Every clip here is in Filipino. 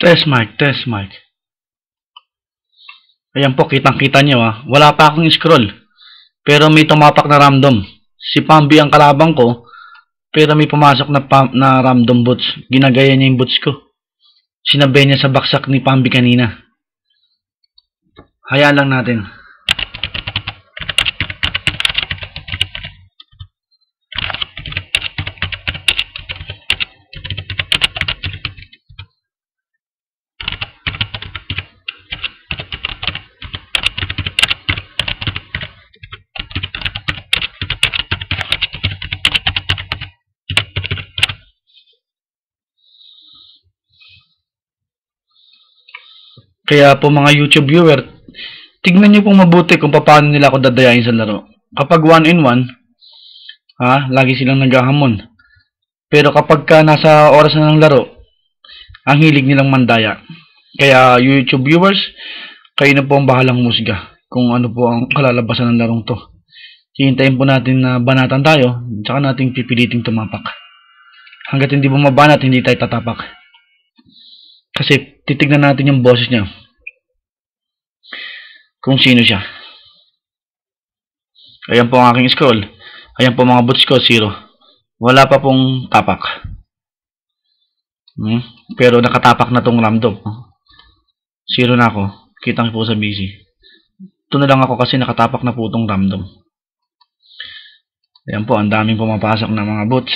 Test mic, test mic. Ayan po, kitang-kita nyo Wala pa akong scroll. Pero may tumapak na random. Si Pambi ang kalabang ko. Pero may pumasok na random boots. Ginagaya niya yung boots ko. Sinabay niya sa baksak ni Pambi kanina. Hayaan lang natin. Kaya po mga YouTube viewer, tignan niyo pong mabuti kung paano nila ako dadayain sa laro. Kapag 1-in-1, lagi silang naghahamon. Pero kapag nasa oras na ng laro, ang hilig nilang mandaya. Kaya YouTube viewers, kayo na po ang bahalang musga kung ano po ang kalalabasan ng larong to. Hihintayin po natin na banatan tayo, tsaka natin pipiliting tumapak. Hanggat hindi bumabanat, hindi tayo tatapak. Kasi titignan natin yung boses niya. Kung sino siya. Ayan po ang aking scroll. Ayan po mga boots ko, 0. Wala pa pong tapak. Pero nakatapak na tong random. 0 na ako. Kitang po sa busy. Ito na lang ako kasi nakatapak na po tong random. Ayan po, ang daming pumapasok na mga boots.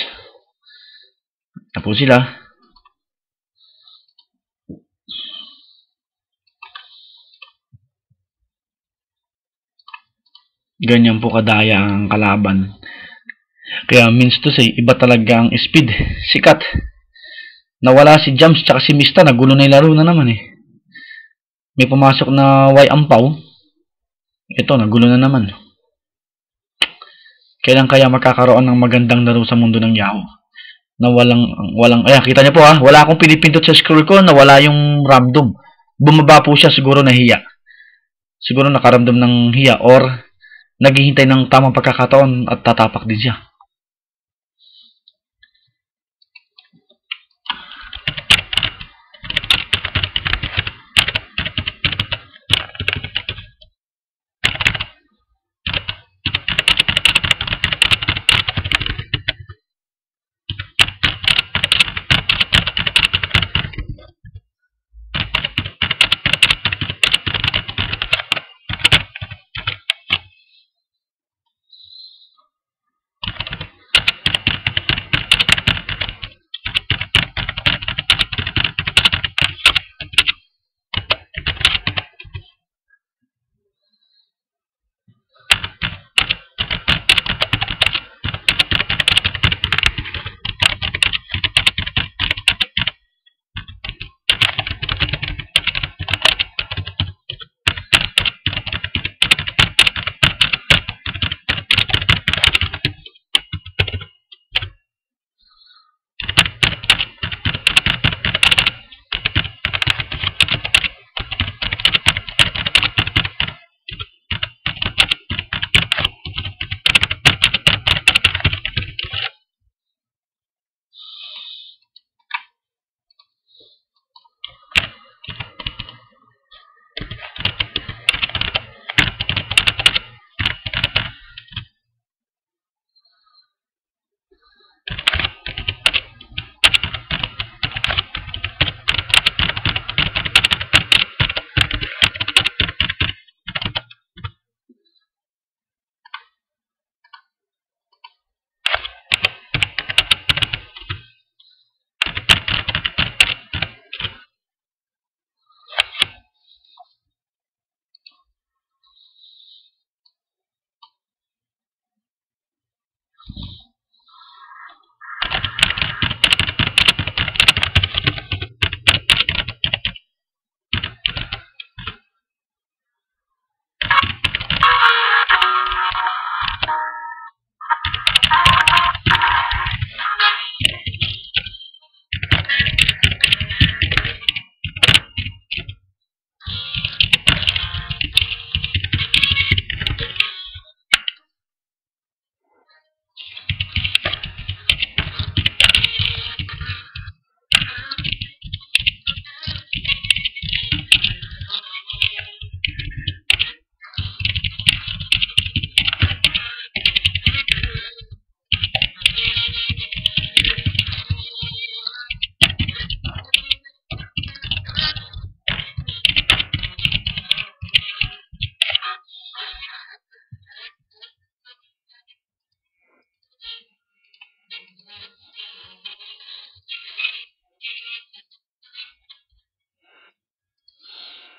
Ito po sila. Ganyan po kadaya ang kalaban. Kaya means to say, iba talaga ang speed. Sikat. Nawala si Jams tsaka si Mista. Nagulo na yung laro na naman May pumasok na Y Ampaw. Ito, nagulo na naman. Kailan kaya magkakaroon ng magandang laro sa mundo ng Yahoo? Na walang, ayan, kita niyo po wala akong pinipindot sa scroll ko, nawala yung random. Bumaba po siya, siguro nahiya. Siguro nakaramdam ng hiya or naghihintay ng tamang pagkakataon at tatapak din siya.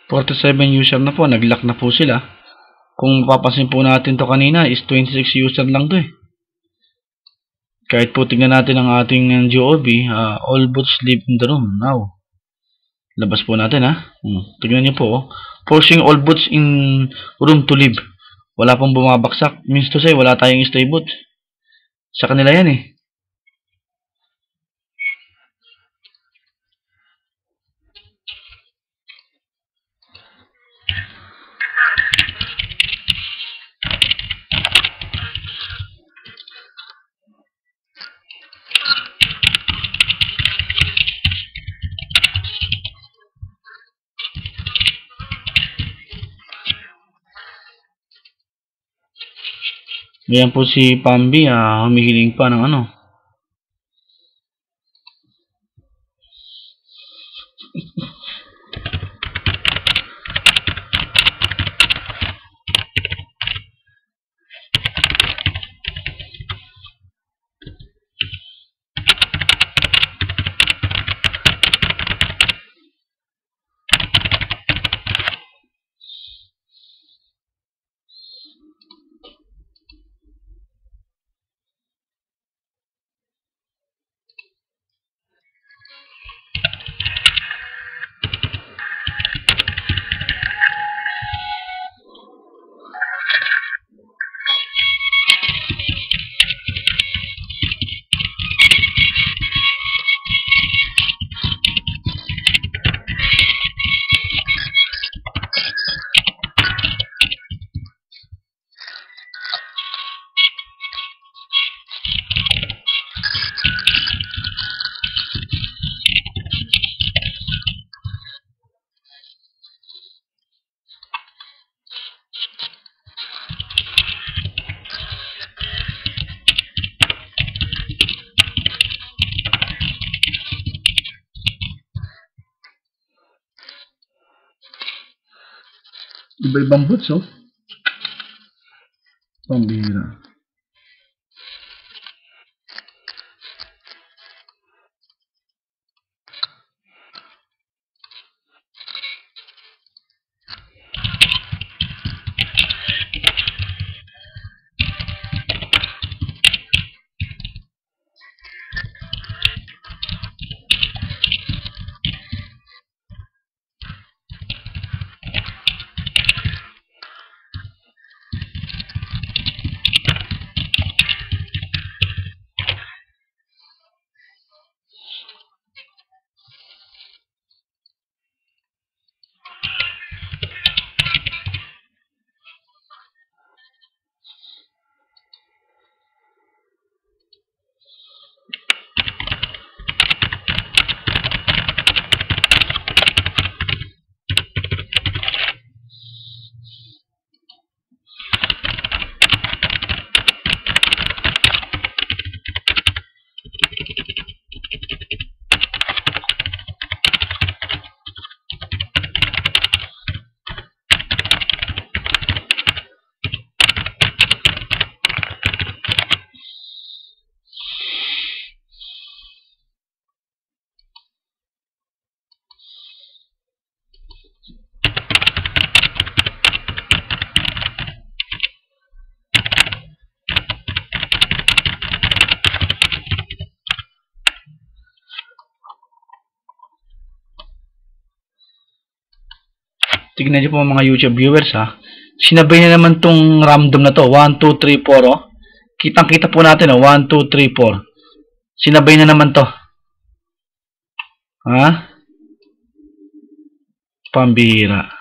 47 user na po. Nag-lock na po sila. Kung mapapansin po natin to kanina is 26 user lang to eh. Kahit po tignan natin ang ating GOB, all bots leave in the room now. Labas po natin ha. Tignan niyo po. Forcing all bots in room to leave. Wala pong bumabaksak. Means to say, wala tayong stay bot. Sa kanila yan eh. Ayan po si Pambi, humihiling pa ng ano. Iba-ibang bots, oh. Pambihira. Tignan niyo po mga YouTube viewers ha. Sinabay na naman tong random na to. 1, 2, 3, 4 oh. Kitang-kita po natin oh. 1, 2, 3, 4. Sinabay na naman to. Ha? Pambihira.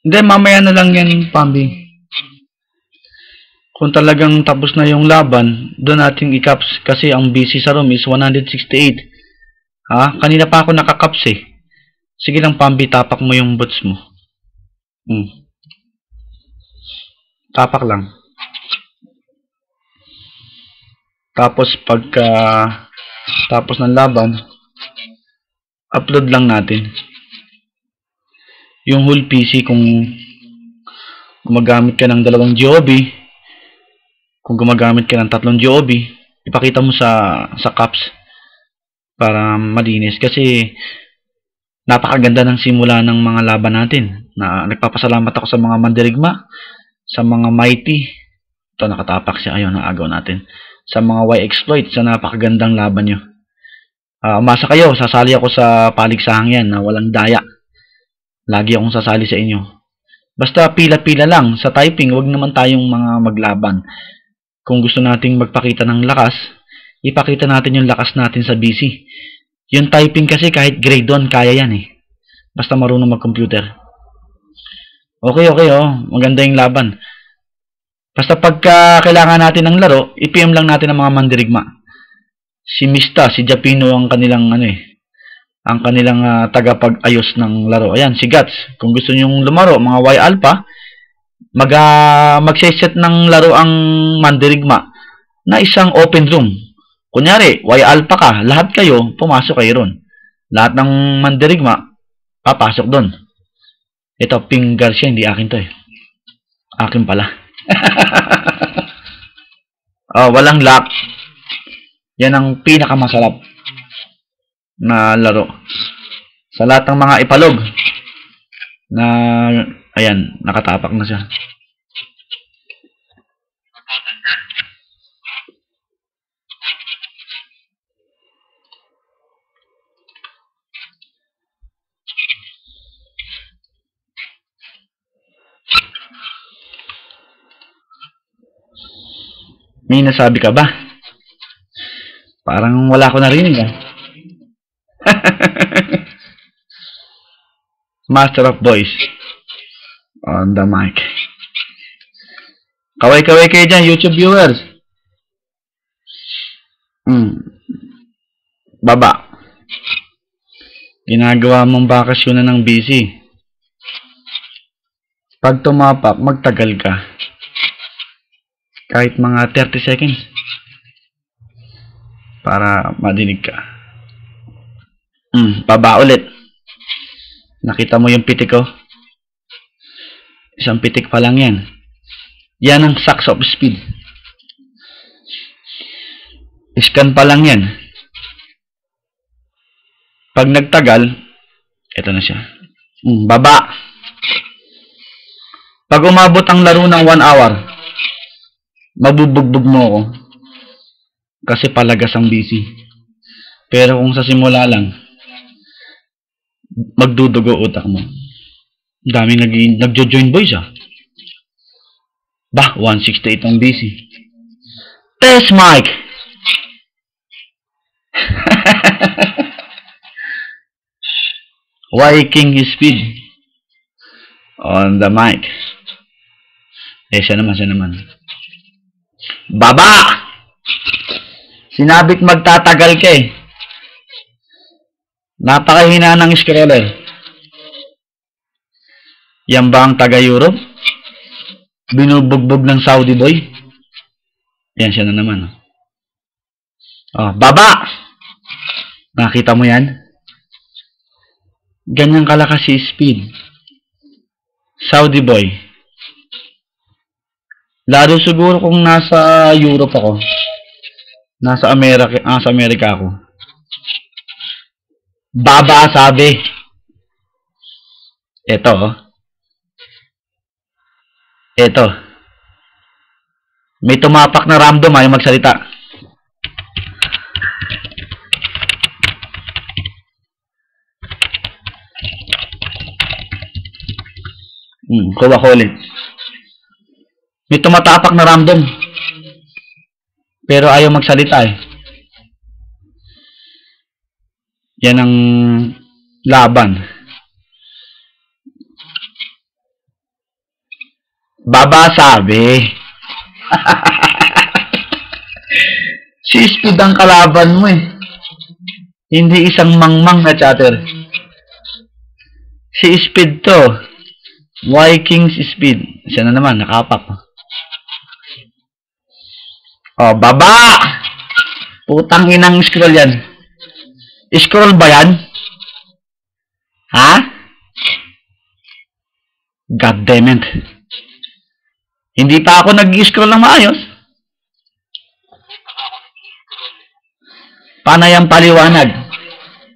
Hindi, mamaya na lang yan, Pambi. Kung talagang tapos na yung laban, doon natin i-caps kasi ang BC sa room is 168. Ha? Kanina pa ako nakakaps eh. Sige lang, Pambi, tapak mo yung boots mo. Tapak lang. Tapos pagka tapos ng laban, upload lang natin yung whole PC kung gumagamit ka ng 2 GOB, kung gumagamit ka ng 3 GOB, ipakita mo sa caps para malinis kasi napakaganda ng simula ng mga laban natin. Na nagpapasalamat ako sa mga mandirigma, sa mga mighty. Ito nakatapak siya, ayun, naagaw natin. Sa mga Y-exploit, sa napakagandang laban nyo. Umasa kayo, sasali ako sa paligsahang yan na walang daya. Lagi akong sasali sa inyo. Basta pila-pila lang. Sa typing, wag naman tayong mga maglaban. Kung gusto nating magpakita ng lakas, ipakita natin yung lakas natin sa BC. Yung typing kasi kahit grade 1, kaya yan eh. Basta marunong mag-computer. Okay, oh. Maganda yung laban. Basta pagka kailangan natin ng laro, i-PM lang natin ang mga mandirigma. Si Mista, si Japino ang kanilang ang kanilang tagapag-ayos ng laro. Ayan, si Guts. Kung gusto nyong lumaro, mga Y Alpha, magse-set ng laro ang mandirigma na isang open room. Kunyari, Y Alpha ka, lahat kayo, pumasok kayo ron. Lahat ng mandirigma, papasok doon. Ito, Ping Garcia, hindi akin to eh. Akin pala. Walang lock. Yan ang pinakamasarap na laro. Sa lahat ng mga ipalog na, ayan, nakatapak na siya. May nasabi ka ba? Parang wala ko narinig ah. Master of Voice on the mic. Kaway-kaway kayo dyan, YouTube viewers. Baba. Ginagawa mong bakasyonan ng busy. Pag tumapak, magtagal ka. Kahit mga 30 seconds. Para madinig ka. Baba ulit. Nakita mo yung pitik ko? Isang pitik pa lang yan. Yan ang sucks of speed. Scan pa lang yan. Pag nagtagal, ito na siya. Baba. Pag umabot ang laro ng 1 hour, mabubugbog mo ako. Kasi palagas ang busy. Pero kung sa simula lang, magdudugo utak mo. Daming nagjo-join boys ah. 168 ang busy. Test mic! King speed on the mic. Siya naman. Baba! Sinabit magtatagal ka eh. Napakahina ng scroller. Yan ba ang taga-Europe? Binubugbog ng Saudi boy? Yan siya na naman. Baba! Nakita mo yan? Ganyan kalakas si speed. Saudi boy. Lalo siguro kung nasa Europe ako. Nasa Amerika ako. Baba sabi. Ito. May tumapak na random yung magsalita. Kuha ko ulit. May tumatapak na random. Pero ayaw magsalita eh. Yan ang laban. Baba sabi. Si Speed ang kalaban mo eh. Hindi isang mangmang na chatter. Si Speed to. Vikings Speed. Siya na naman, nakapak. Oh, baba! Putang inang scroll yan. Scroll ba yan? Ha? God damn it. Hindi pa ako nag-scroll ng maayos. Paano yung paliwanag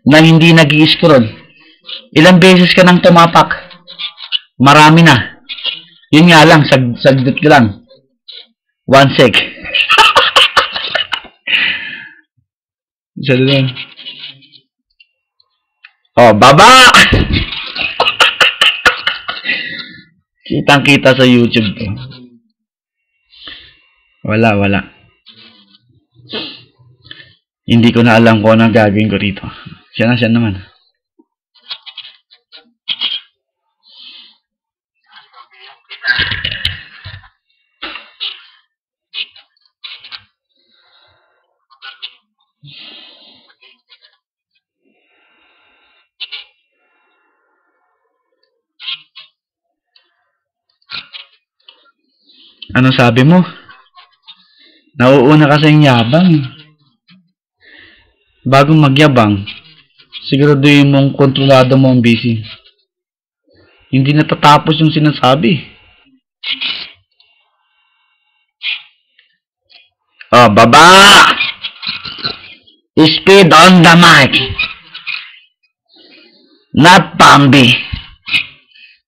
na hindi nag-scroll? Ilang beses ka nang tumapak? Marami na. Yun nga lang, sagdut ka lang. 1 sec. Isa lang. Oh, baba! Kitang-kita sa YouTube to. Wala. Hindi ko na alam kung ano gagawin ko rito. Siya naman. Ano sabi mo? Nauuna kasi yung yabang. Bago magyabang, siguraduhin mong kontrolado mo ang busy. Hindi natatapos yung sinasabi. Oh, baba! Speed on the mic. Not Bambi.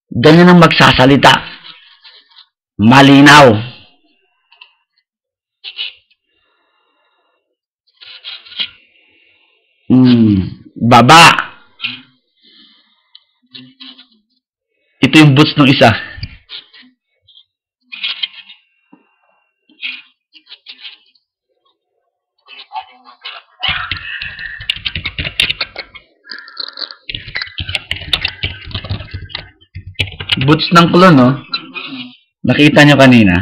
Ganyan ang magsasalita. Malinaw. Baba. Ito yung boots ng isa. Boots ng clone, no? Nakita nyo kanina,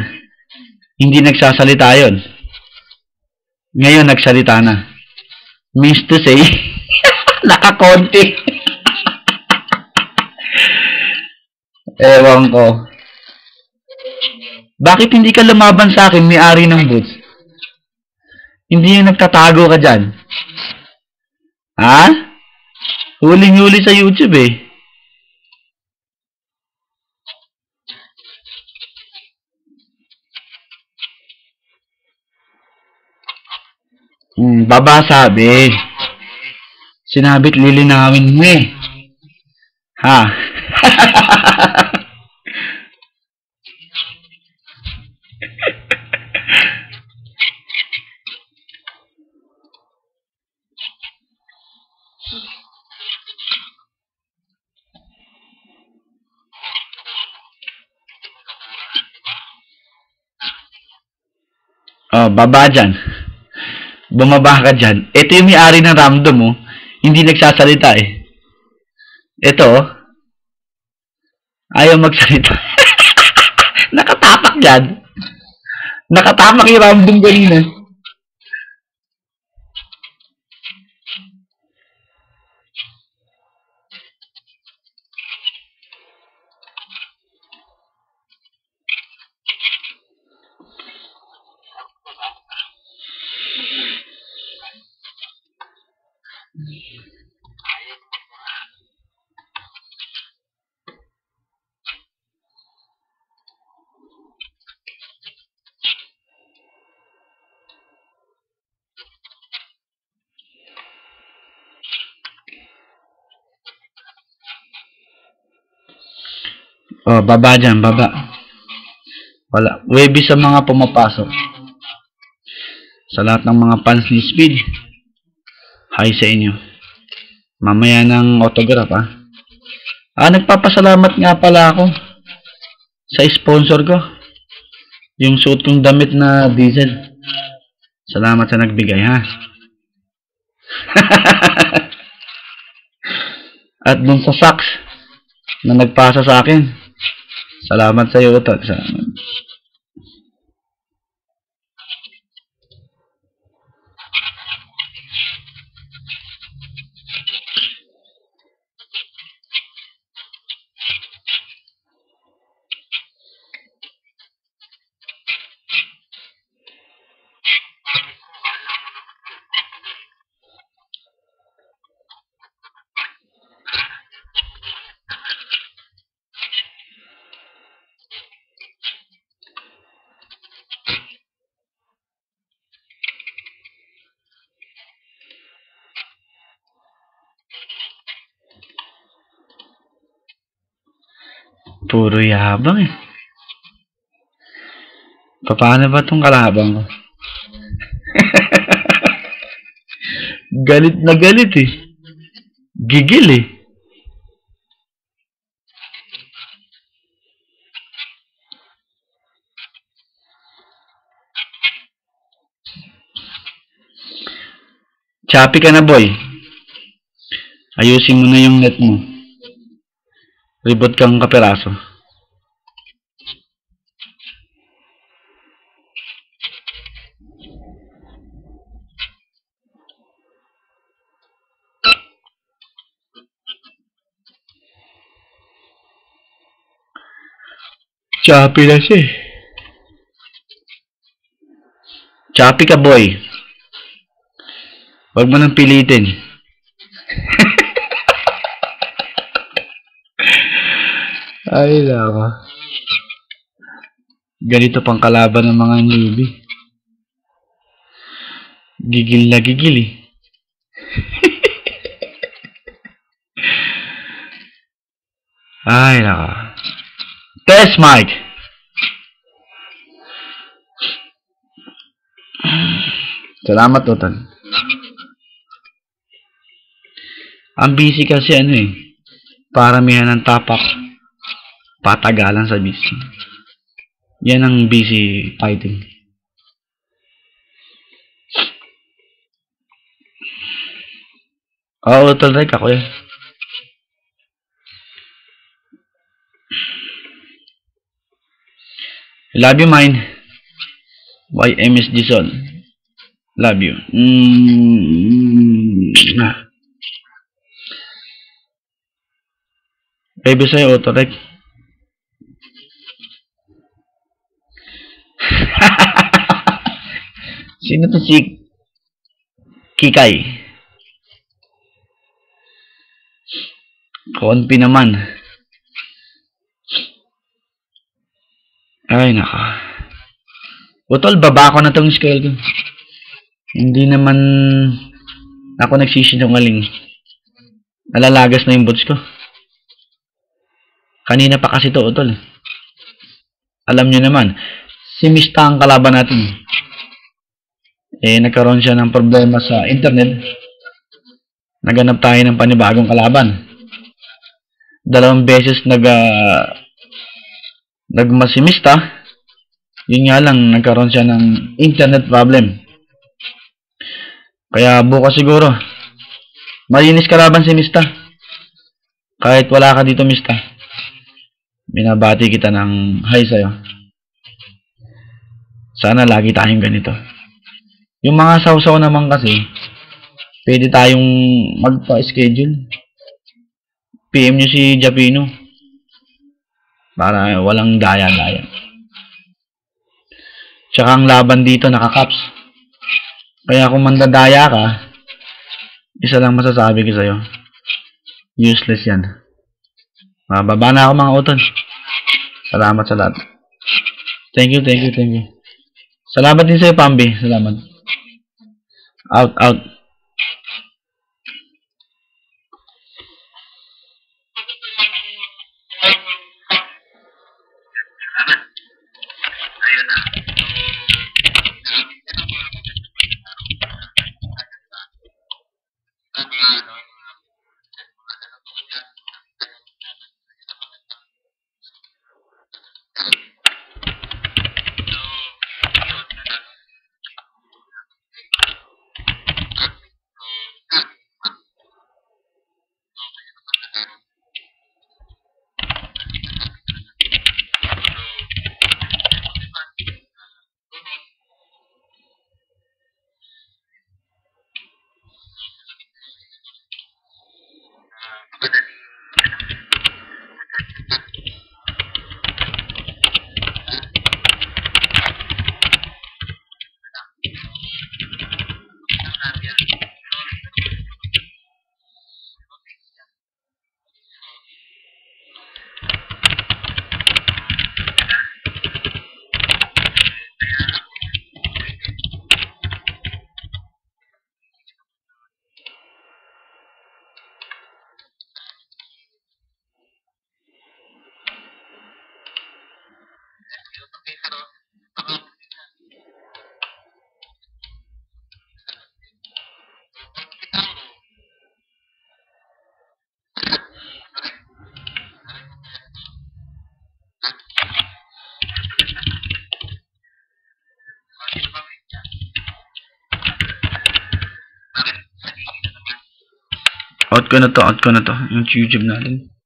hindi nagsasalita yun. Ngayon, nagsalita na. Means to say, nakakonti. Ewan ko. Bakit hindi ka lumaban sa akin, may-ari ng boots? Hindi yung nagtatago ka dyan. Ha? Huling-huli sa YouTube eh. Baba sabi. Sinabit lilinawin mo eh. Ha? Oh, baba dyan. Bumaba ka dyan. Ito yung may-ari ng random mo. Hindi nagsasalita eh. Ito. Ayaw magsalita. Nakatapak dyan. Nakatapak yung random kanina. Oh, baba dyan, baba. Wala. Webby sa mga pumapasok. Sa lahat ng mga fans ni Speed. Hi sa inyo. Mamaya ng autograph nagpapasalamat nga pala ako sa sponsor ko. Yung suit kong damit na diesel. Salamat sa nagbigay ha. At dun sa Sax na nagpasa sa akin. Salamat sa iyo, Utol. Salamat. Puro yabang eh. Paano ba tong kalabang ko? Galit na galit eh. Gigil eh. Choppy ka na, boy. Ayusin mo na yung net mo. Ribot kang kaperaso. Choppy na siya eh. Choppy ka, boy. Huwag mo nang pilitin. Ay, nako. Ganito pang kalaban ng mga newbie. Gigil na gigil eh. Ay, nako. Test mic. Salamat, Utol. Ang busy kasi ano eh. Paramihan ng tapak. Patagalan sa busy. Yan ang busy fighting. Oo, Utol, like ako yan. Love you, mine. YMSG Sol. Love you. Baby sa'yo, Utol, like. Sino to si Kikay? Konpi naman. Ay, naka. Utol, baba ko na tong scale ko. Hindi naman ako nagsisinungaling. Nalalagas na yung boots ko. Kanina pa kasi to, Utol. Alam nyo naman, si Mista ang kalaban natin. Eh, nagkaroon siya ng problema sa internet. Naganap tayo ng panibagong kalaban. 2 beses nagmasimista. Yun nga lang, nagkaroon siya ng internet problem. Kaya bukas siguro, malinis kalaban si Mista. Kahit wala ka dito, Mista. Binabati kita ng hi sa'yo. Sana lagi tayong ganito. Yung mga sausaw naman kasi, pwede tayong magpa-schedule. PM nyo si Japino. Para walang daya-daya. Tsaka ang laban dito naka-caps. Kaya kung mandadaya ka, isa lang masasabi ko sa'yo. Useless yan. Mababa na ako, mga Utol. Salamat sa lahat. Thank you. Salamat din sa'yo, Pambi. Salamat. Out. Out ko na to. Yung YouTube natin.